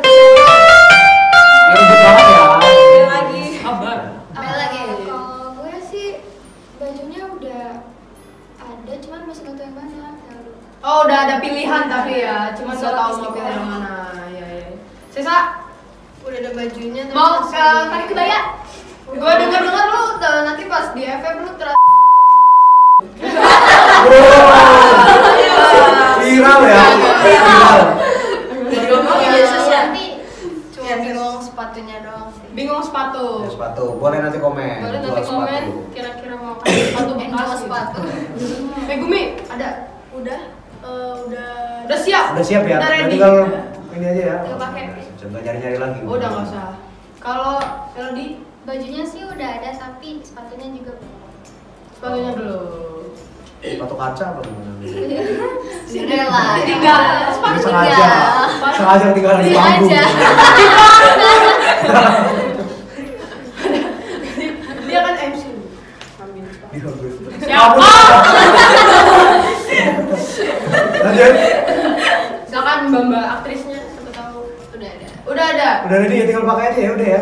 Ribet banget ya. Lagi. Sabar. Apa lagi? Kalau gue sih bajunya udah ada, cuman masih nggak tahu yang mana. Oh, udah ada pilihan tapi ya, cuma nggak tahu mau pilih yang mana. Iya. Sisa, Udah ada bajunya. tapi mau masih- ke kali kebaya? Gue dengar lu nanti pas di FF lu Viral ya. Viral. Nanti cuma bingung sepatunya doang sih. bingung sepatu. Ya, sepatu. Boleh nanti komen. Boleh Jual nanti komen sepatu. kira-kira mau kasih sepatu Jual bekas gitu. sepatu. Gumi, ada? Udah Udah siap? Udah siap ya? Udah ready? Nanti kalau ini aja ya. Udah pakai. Coba nyari-nyari lagi. Oh, udah nggak usah. Kalau Eldi, Bajunya sih udah ada, tapi sepatunya juga. sepatunya dulu. Sepatu kaca apa gimana? Cinderella. Tinggal. Ini sengaja tinggal di panggung. Sengaja. Dia kan MC. Ambil. Siapa? Lanjut. Silakan Mbak aktrisnya, siapa tahu. Udah ada. Udah ada. Udah ready ya, tinggal pakai aja ya udah ya.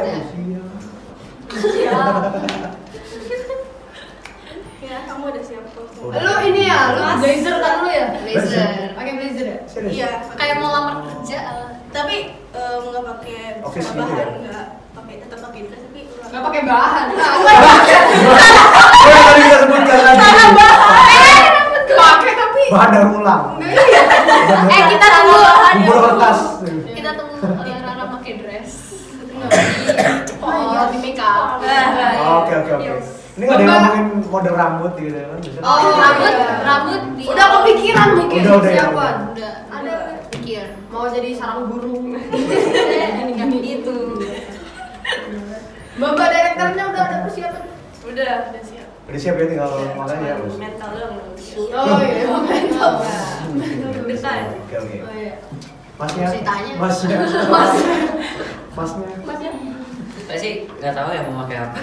ya kamu udah siap kok. Udah. Lu ini ya, lu blazer kan lu ya? Blazer. Pakai blazer ya? Serius? Iya. Kayak mau lamar kerja. Tapi nggak pakai Office gitu bahan, ya? nggak pakai tetap pakai dress tapi Nggak pakai bahan. Oh, yang tadi kita sebutkan tadi. Pakai tapi. Bahan daur ulang. Kita tunggu. Bubur kertas. Kita tunggu Rara pakai dress. Oh, di make up. Oke. Ini nggak ada yang ngomongin model rambut gitu kan? Biasanya. Oh, rambut di. Udah kepikiran mungkin Udah, ya. siapan. Udah. Ada pikir. Mau jadi sarang burung. Gini itu. Bapak direkturnya udah ada persiapan. udah siap. Udah siap ya tinggal makanya ya. Bos. Mental doang belum siap. Oh iya, mental. Desain. Oke. Oh iya. Masnya? Ceritanya. Masnya? Masnya. Saya sih nggak tahu ya mau pakai apa.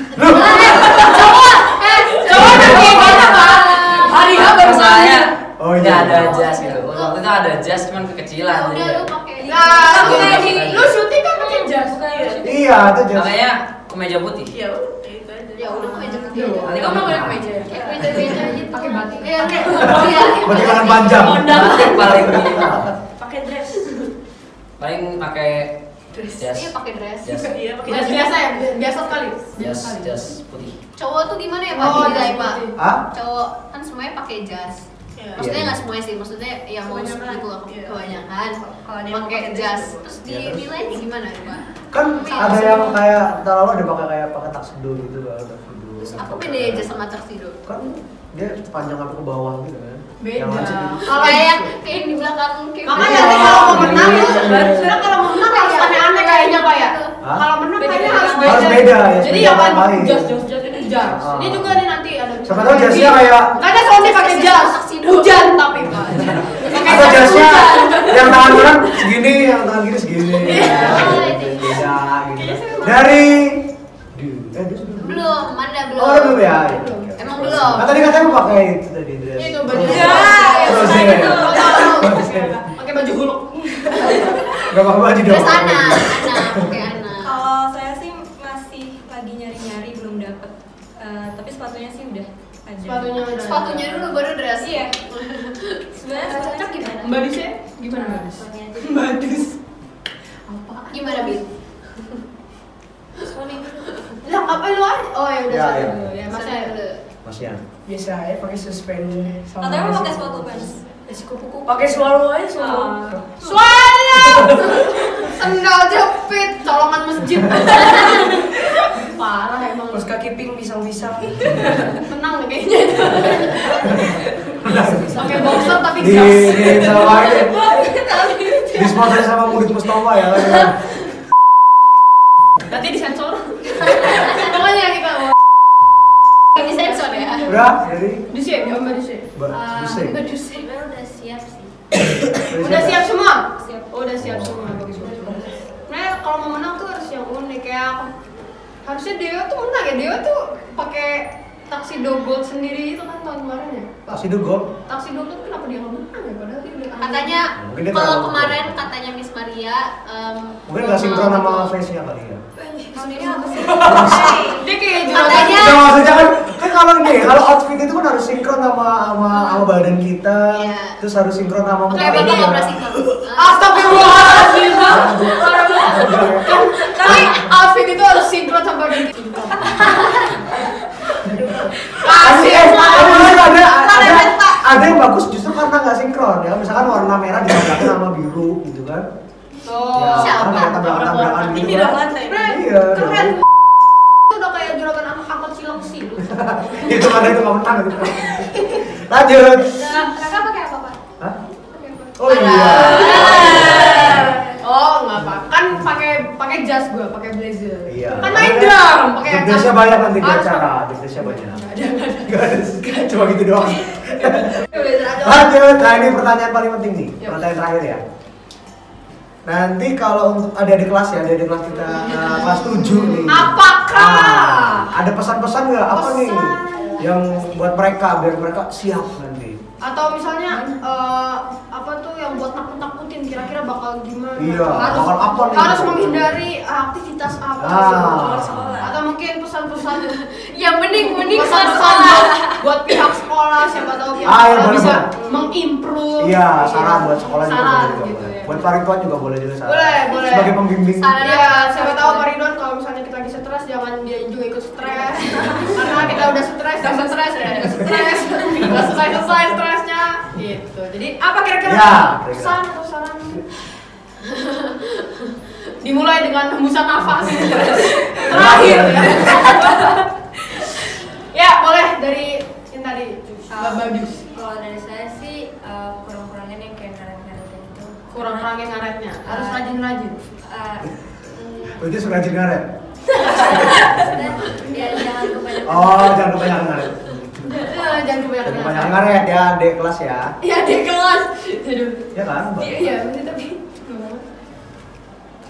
Coba pakai mana, Pak? Hari H baru Soalnya Oh, iya. nggak ada jas gitu. Waktu itu ada jas cuman kekecilan. Udah jadi lu ya. pakai. Nah, lu syuting kan pakai jas. Iya, itu jelas. Makanya kemeja putih. Ya udah itu aja. Ya udah pakai jaket Iya. aja. Nanti kamu pakai pakai kemeja. Kayak meja-meja gitu. Pakai batik. Iya, kayak. Berarti lengan panjang. batik paling minimal. Pakai dress. Paling pakai jas. Iya, pakai dress. Jas. Iya, pakai Jas dress. biasa ya? Biasa sekali. Jas putih. Cowok tuh gimana ya, Pak? Oh, Dinilai, jas Pak. putih. Hah? Cowok kan semuanya pakai jas. Iya. Maksudnya Iya. nggak semuanya sih, maksudnya yang mau Kebanyakan. gitu loh, Iya. kebanyakan Kalau dia mau pakai pakai jas. dress, Terus Iya, terus? dinilai gimana ya, Pak? Kan ada yang kayak taruh ada pakai kayak pakai tuxedo gitu kan, tuxedo. Terus apa bedanya jas sama tuxedo? Kan dia panjang apa ke bawah gitu kan. Beda. Yang lancip gitu. Kalau Kayak kayak di belakang kayak makanya Iya. nanti kalau mau menang Iya. sebenarnya kalau mau menang harus aneh-aneh kayaknya Pak ya. Hah? Kalau menang kayaknya harus Harus beda. beda, ya, Jadi beda yang yang lain. jas ini jas. Ah. Ini juga nih nanti ada. Siapa tahu jasnya kayak Karena Sony pakai jas hujan tapi Pak. Pakai atau jas jasnya hujan. yang tangan kanan segini, yang tangan kiri segini. Iya. Beda gitu. Dari belum, Manda belum. Oh, belum ya. Emang belum. Nah, tadi katanya mau pakai itu tadi dress. Itu baju. Oh. Pakai baju huluk. Gak pakai baju dong. Terus Ana, oke Ana. Kalau saya sih masih lagi nyari-nyari belum dapet. Tapi sepatunya sih udah ada. Sepatunya dulu baru dress. Iya. Sebenarnya cocok gimana? Mbak Dise gimana Mbak Dis? Mbak Dus. Gimana Bin? Lah ngapain lu aja? Oh ya udah Ya, satu ya. dulu ya. Masa dulu. Mas Yan. Biasa aja pakai suspender sama Katanya mau pakai sepatu pants. kupu-kupu. Pakai swallow aja swallow. Swallow! Sendal jepit, colongan masjid. Parah emang. Terus kaki pink pisang-pisang. Menang nih kayaknya. Pakai boxer tapi Di gas. sama aja. Disponsori sama Murid Mustafa ya kan. Nanti disensor. Pokoknya kita Ini sensor ya. Udah, jadi Dise, ya Mbak Dise. Mbak Duse. Mbak Dus sebenarnya udah siap sih. Udah siap semua? Siap. Oh, udah siap semua. Bagus. Nah, kalau mau menang tuh harus yang unik kayak harusnya Dewa tuh menang ya. Dewa tuh pakai Tuxedo Gold sendiri itu kan tahun kemarin ya. Kasih dulu. Tuxedo Gold kenapa dia nggak menang ya? Padahal dia udah Katanya Mungkin dia kalau terlalu kemarin katanya Miss Maria Mungkin nggak sinkron sama face-nya kali ya. tahun ini apa sih? dia kayak Katanya Nggak, maksudnya kan kalau nih, kalau outfit itu kan harus sinkron sama badan kita, Iya. terus harus sinkron sama muka kayak Bapak kita. nggak pernah sinkron. Astagfirullahaladzim. Tapi outfit itu harus sinkron sama badan kita. Kasih ada yang bagus justru karena nggak sinkron ya. Misalkan warna merah ditabrakkan sama biru gitu kan. Oh, Ya, siapa? kan kayak tabrakan-tabrakan gitu Ini kan. udah lantai. Iya, keren. dong. Itu udah kayak juragan angkot silang sih. Itu mana itu nggak menang gitu. Lanjut. Kakak pakai apa Pak? Hah? Oh iya. Oh, enggak apa. Kan pakai jas gua, pakai blazer. Iya. Kan main drum, pakai Degresnya banyak nanti di harus acara, degresnya banyak. Gak ada, cuma gitu doang. pakai blazer aja. Lanjut, nah ini pertanyaan paling penting nih, Yuk. pertanyaan terakhir ya. Nanti kalau untuk adik-adik kelas ya, adik-adik kelas kita kelas 7 nih. Apakah? Ada pesan-pesan nggak? Apa nih? Pesan. Yang buat mereka, biar mereka siap nanti. Atau misalnya apa tuh yang buat nakut-nakutin kira-kira bakal gimana? Iya, harus bakal apa nih? harus menghindari aktivitas apa? Atau mungkin pesan-pesan Yang mending pesan-pesan buat pihak sekolah, siapa tahu pihak Ah, iya, sekolah boleh, bisa boleh. mengimprove. Iya, saran buat sekolah juga Saran boleh juga gitu boleh. ya. Buat Pak Ridwan juga boleh juga saran. Boleh. Sebagai pembimbing. Iya, siapa tahu Pak Ridwan kalau misalnya kita lagi stres jangan dia juga ikut stres. Karena kita udah stres, udah selesai stresnya gitu. Jadi apa kira-kira Ya, pesan atau saran? Dimulai dengan hembusan nafas. Terakhir ya. Ya, boleh dari yang tadi Babis. Kalau dari saya sih kurang-kurangin yang kayak ngaret-ngaret gitu. Kurang-kurangin ngaretnya. Harus rajin-rajin. Berarti suka rajin ngaret. Ya jangan kebanyakan. Oh, jangan kebanyakan ngaret. Jangan kebanyakan Jangan kebanyakan ngaret ya, adik kelas ya. Iya, di kelas. Aduh. Ya kan? Mbak? Iya, bener tapi.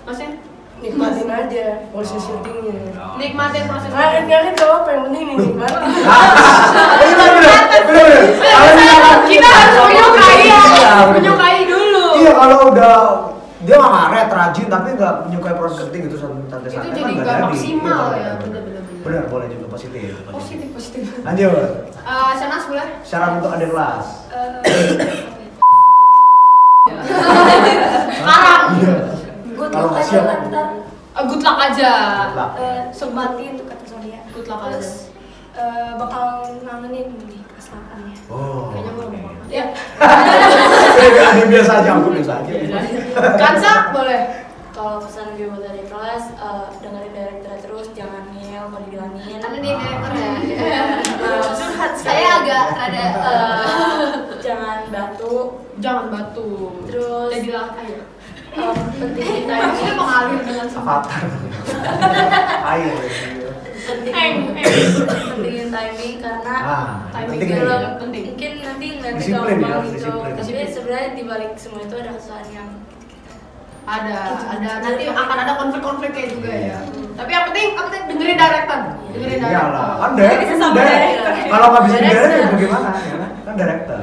Masnya Nikmatin aja proses syutingnya. nikmatin proses. Ngaret-ngaret gak apa, yang penting nikmatin. Bener. Kalau misalkan Kita harus menyukai ya. Iya, bener. Menyukai dulu. Iya, kalau udah dia nggak ngaret, rajin tapi nggak menyukai proses syuting itu santai-santai Itu kan jadi nggak nggak jadi. maksimal Iya, ya, bener. bener. Bener, boleh juga positif. Positif. Lanjut. Shanas boleh? Syarat untuk adik kelas. Sekarang. Iya. Good Kalau luck nggak aja siap. lah ntar. Good luck aja. Good luck. Sukmati untuk kata Sonia. Good luck aja. Terus bakal ngangenin nih kelas 8 ya. Oh. Kayaknya gue mau. Ya. Ada biasa aja, aku biasa aja. Kansa boleh. Kalau pesan gue buat dari kelas, dengerin director terus, jangan ngeyel kalau dibilangin. Karena dia direktur ya. Curhat Saya agak rada jangan batu. Jangan batu. Terus Jadilah ayo. pentingin Maksudnya timing. mengalir dengan Avatar. Air. Pentingin timing karena Penting timing nih. belum Ya. penting. mungkin nanti ngeliatnya Disiplin ya, gampang harus gitu. disiplin. Tapi sebenarnya dibalik semua itu ada kesalahan yang ada nanti akan ada konflik-konflik kayak juga ya. Tapi yang penting dengerin director. Dengerin director. Iyalah, kan director. Kalau nggak bisa director ya bagaimana? Ya kan? Kan director.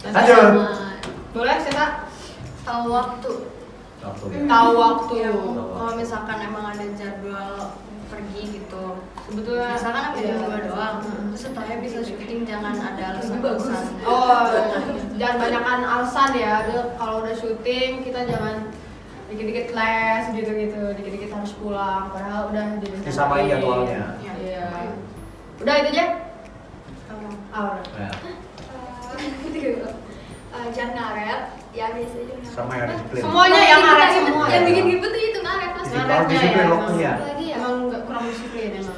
Lanjut. Boleh, Seta? Tahu waktu. Tahu waktu. Kalau misalkan emang ada jadwal pergi gitu, Sebetulnya misalkan aku jam 2 doang, terus setelahnya bisa syuting, jangan ada alasan-alasan. Oh, jangan banyakkan alasan ya. Kalau udah syuting kita jangan dikit-dikit les gitu-gitu, dikit-dikit harus pulang. Padahal udah disamain jadwalnya. Iya. Udah itu aja. Oh, Jangan ngaret, ya biasa aja. Sama yang disiplin. semuanya yang ngaret semua. Yang bikin ribet tuh itu ngaret pasti. Harus disiplin waktunya. Lagi ya. Emang nggak kurang disiplin emang.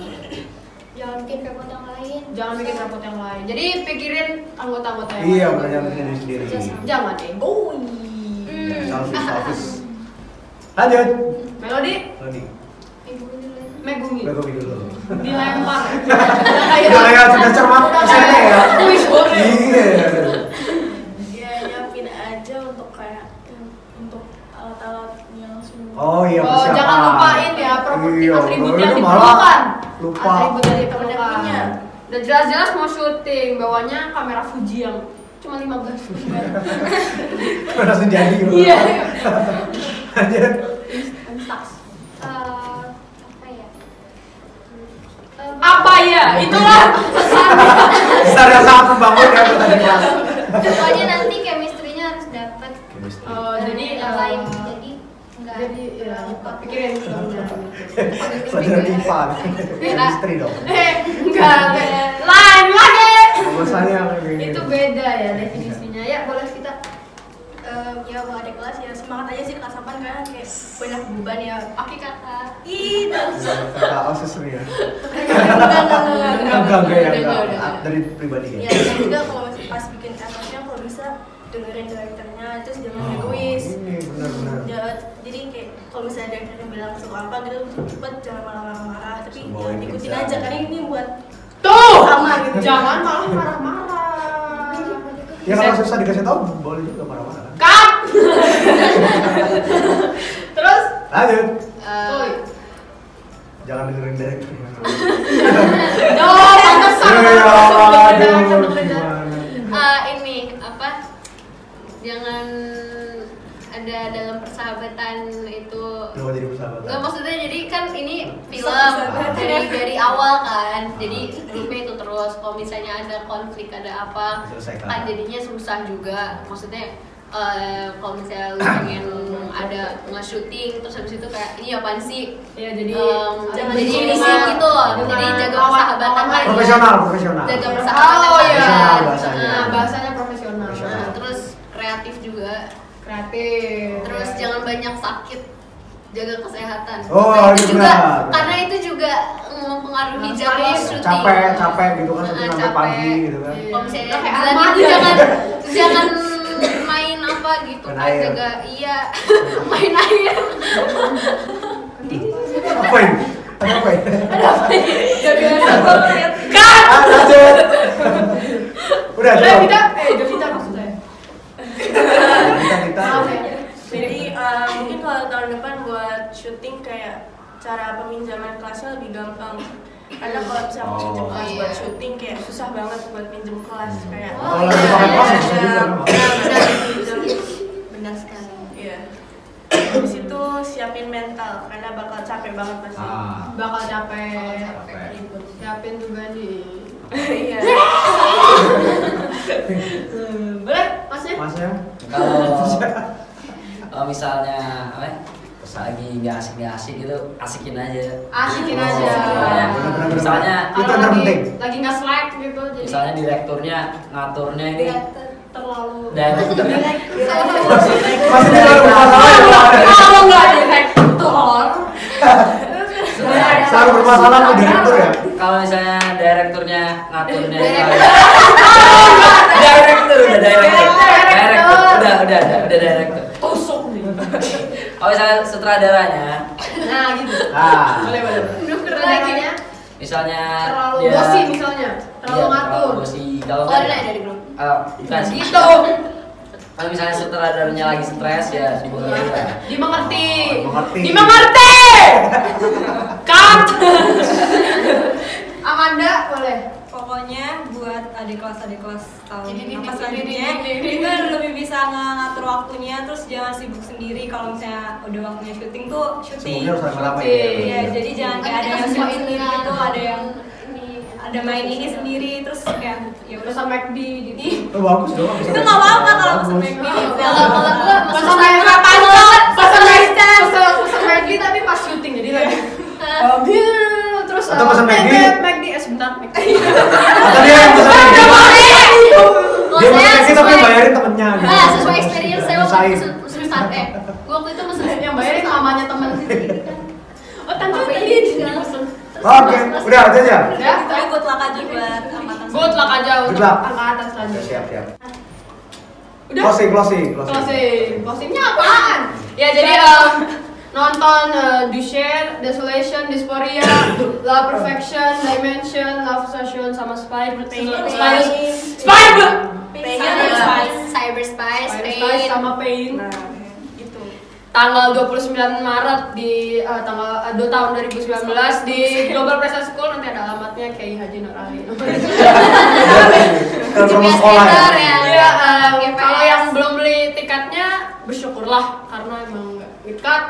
Jangan bikin repot yang lain. Jangan bikin repot yang lain. Jadi pikirin anggota-anggota yang Iya, lain. benar jangan bikin diri sendiri. Jangan egois. Selfish. Lanjut. Melodi, Megumi. Megumi dulu. Dilempar. Udah kayak sudah cermat kesannya ya. Kuis boleh. Iya. Ya nyiapin aja untuk kayak untuk alat-alatnya semua. Oh iya, Oh, persiapan. jangan lupain ya properti Iya, atribut ini yang malah diperlukan. lupa. Atribut yang diperlukan. Pendampingnya. Udah jelas-jelas mau syuting, bawanya kamera Fuji yang cuma 15. Langsung jadi. Iya. Lanjut. Apa ya? Apa ya? Itulah pesan. Secara sangat membangun ya tadi kelas. Pokoknya nanti chemistry-nya harus dapet. Oh, jadi yang lain jadi enggak. Jadi ya, pikirin Pelajaran IPA. Chemistry dong. enggak. Lain lagi. Bahasanya kayak gini. Itu beda ya definisinya. Ya, boleh kita Ya mau ada kelas ya semangat aja sih kelas 8 karena kayak banyak beban ya. Oke kakak. Ih, Kakak OSIS nih ya. enggak Enggak. Dari pribadi Ya, ya. dan juga kalau masih pas bikin FF-nya kalau bisa dengerin direkturnya terus jangan egois. Ini benar-benar. Jadi kayak kalau misalnya direkturnya bilang suka apa gitu cepet jangan malah marah-marah tapi Bawain ikutin kerjaan. aja karena ini buat tuh sama gitu. jangan malah marah-marah. Ya kalau susah dikasih tahu boleh juga marah-marah. Cut. Terus Lanjut. jangan Jangan dengerin direktur. pantesan. Aduh, gimana? Ini apa? Jangan ada dalam persahabatan itu. Kenapa jadi persahabatan? Nggak, maksudnya jadi kan ini film dari awal kan, jadi grupnya itu terus. Kalau misalnya ada konflik ada apa, Selesaikan. kan jadinya susah juga. Maksudnya kalau misalnya lu pengen ada nge-shooting terus habis itu kayak ini apaan sih? Ya jadi Jangan jadi risih gitu loh. Jadi jaga persahabatan aja. Profesional. Jaga persahabatan Oh aja. iya. Profesional bahasanya. Nah, bahasanya profesional. Profesional. Terus kreatif juga. Kreatif. Terus jangan banyak sakit, jaga kesehatan. Oh, Karena itu itu juga, benar. karena itu juga mempengaruhi Nah, jadwal sekali syuting. Capek gitu kan sampai Capek. pagi gitu kan. Iya. Kalau misalnya Kayak jalan armada. itu jangan main apa gitu Main kan, air. jaga iya main air. Apa ini? Ada apa ini? Cut. Lanjut. Udah, Udah cukup. kita Jovita maksudnya. Kita. Maaf ya. Jadi mungkin kalau tahun depan buat syuting kayak cara peminjaman kelasnya lebih gampang. Karena kalau misalnya mau pinjam kelas buat syuting kayak susah banget buat pinjam kelas kayak. Kalau lagi pakai kelas ya susah juga. Benar sekali. Iya. Habis itu siapin mental karena bakal capek banget pasti. Bakal capek. Capek. Siapin juga nih. Iya. Boleh, Masnya? Masnya? Kalau misalnya apa ya, pas lagi nggak asik gitu, asikin aja. Asikin Oh, aja. ya. Bener-bener. Misalnya Itu Kalau yang terpenting. lagi nggak slack gitu, jadi misalnya direkturnya ngaturnya ini terlalu. direkturnya Masih di dalam masalah ya. Kalau nggak direktur, Selalu bermasalah sama direktur ya. kalau misalnya direkturnya ngaturnya Direktur. direktur udah direktur tusuk nih. kalau misalnya sutradaranya Nah gitu. Boleh. Lagi-nya misalnya terlalu dia bosi misalnya, terlalu iya, ngatur. terlalu bosi kalau Oh, ada dari grup. bukan sih Gitu. kalau misalnya sutradaranya lagi stres ya Dimengerti. Mengerti. Dimengerti. Cut. Amanda boleh. Pokoknya buat adik kelas tahun Ini apa selanjutnya kita lebih bisa bisa ngatur waktunya, terus jangan sibuk sendiri. Kalau misalnya udah waktunya syuting tuh syuting. Semuanya harus ramai-ramai Iya, jadi jangan kayak ada yang sibuk sendiri gitu, ada yang ada main ini sendiri, terus kayak ya pesan McD gitu. Oh, bagus dong. itu nggak apa-apa kalau pesan McD. Kalau gua Pesan McD tapi pas syuting jadi lagi. Terus Atau pesan McD? McD sebentar McD. Atau dia yang pesan McD. Dia pesan McD tapi bayarin temennya gitu. Nah, sesuai experience saya waktu Usahain. pesen sate. Gua waktu itu pesen Yang bayarin mamanya temen. Oh, tante tadi dipesen. Oke, udah itu aja. Ya, Tapi good luck aja buat angkatan. good luck aja Good untuk luck. angkatan selanjutnya. Siap. Udah? Closingnya apaan? Ya jadi nonton Dushare, Desolation, Dysphoria, Love Perfection, Dimension, Love Session sama Cyberspace, Pain sama Pain. Tanggal 29 Maret di tanggal 2 tahun 2019 di Global Prestasi School, nanti ada alamatnya Kiai Haji Nur Ali. Kalau sekolah ya. Iya, kalau yang belum beli tiketnya bersyukurlah karena emang nggak dekat.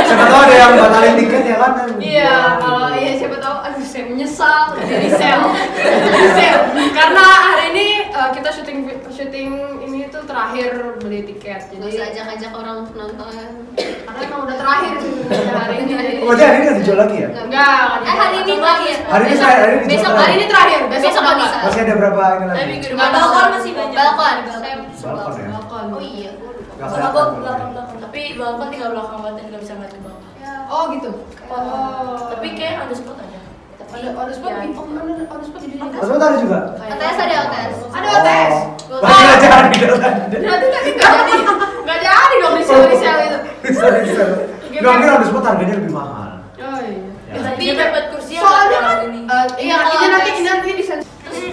Siapa tahu ada yang batalin tiket ya kan? Iya, kalau iya siapa tahu, aduh saya menyesal jadi sale. Karena hari ini kita syuting ini tuh terakhir beli tiket. Jadi ajak-ajak orang untuk nonton. Karena emang udah terakhir hari ini. Oh, berarti hari ini nggak dijual lagi ya? Enggak. Hari ini terakhir. Hari ini Besok Hari ini terakhir, besok nggak bisa. bisa. masih ada berapa ini lagi? Tapi Nggak ada. Balkon masih banyak. Balkon. Balkon ya? Balkon. Oh iya. Nggak Sama kelihatan. gue belakang-belakang, tapi balkon tinggal belakang banget dan nggak bisa ngeliat ke bawah. Oh gitu. Tapi kayak on the spot ada. Tapi on the spot, ya, on the spot di dunia. Mas Mata ada juga? OTS ada OTS. Ada OTS. Masih aja ada di dalam. Berarti tadi nggak jadi dong di sel itu. Bisa. Nggak kira on the spot harganya lebih mahal. Oh iya. Ya. tapi dapat kursi yang Soalnya nggak kan terlalu ini. iya ini nanti di sensor.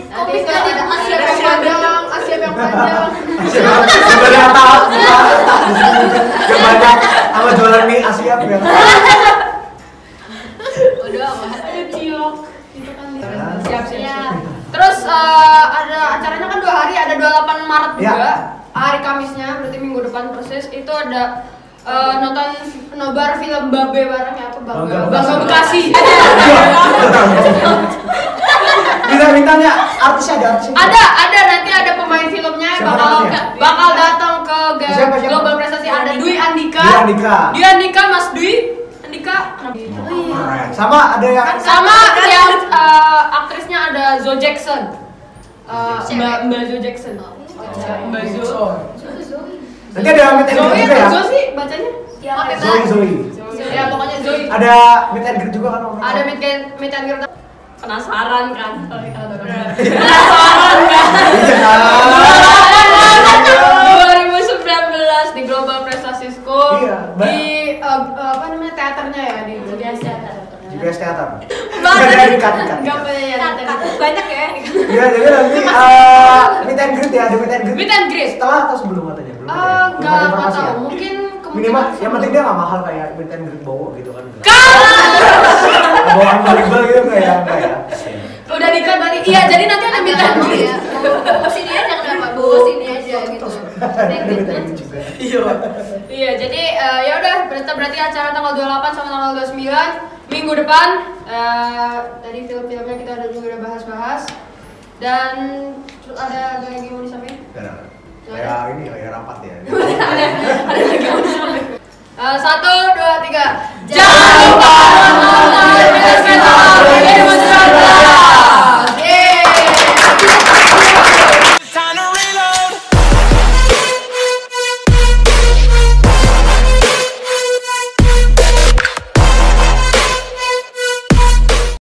Nanti Komik ada Asia yang panjang, Asia yang panjang. Sebenarnya tahu. Yang banyak sama jualan mie Asia ya. Udah apa? Ada ciok. Itu kan Ya. siap. Terus ada acaranya kan 2 hari, ada 28 Maret Ya. juga. Hari Kamisnya, berarti minggu depan persis itu ada nonton nobar film Babe bareng ya apa Bangga Bekasi. Bisa mintanya artisnya ada artisnya. Ada nanti ada pemain filmnya Siapa bakal namanya? bakal datang ke Siapa? Global Prestasi, ada Dwi Andika. Dwi Andika. Mas Dwi Andika. Keren. Sama ada yang Sama yang aktrisnya ada Zoe Jackson. Mbak Zoe Jackson. Mbak Zoe. nanti ada meet and Zoe greet juga atau ya? Zoe sih bacanya? Zoe. Ya pokoknya Zoe. Ada meet and greet juga kan? Om? Ada meet and greet. Penasaran kan? Iya. 2019 di Global Prestasi School. Iya, Di apa namanya teaternya ya di GPS Theater. Banyak Ada ikat. Enggak punya Banyak ya. Iya, jadi nanti meet and greet ya, ada meet and greet. Meet and greet. Setelah atau sebelum katanya? Belum ada ya? Belum ada Enggak informasi tahu. ya? Mungkin Minimal, yang penting dia nggak mahal kayak meet and greet Bowo gitu kan? Bawa unbelievable gitu kayak enggak ya? udah dikat berarti. Iya, jadi nanti ada meet and greet. Ya. Sini aja kenapa? Bu, sini aja gitu. Ada meet and greet juga. Iya, jadi ya udah berarti acara tanggal 28 sama tanggal 29 minggu depan. Tadi film-filmnya kita juga udah bahas-bahas. Dan ada lagi mau disampaikan? Kayak ini kayak rapat ya. Ada lagi mau disampaikan. 1, 2, 3.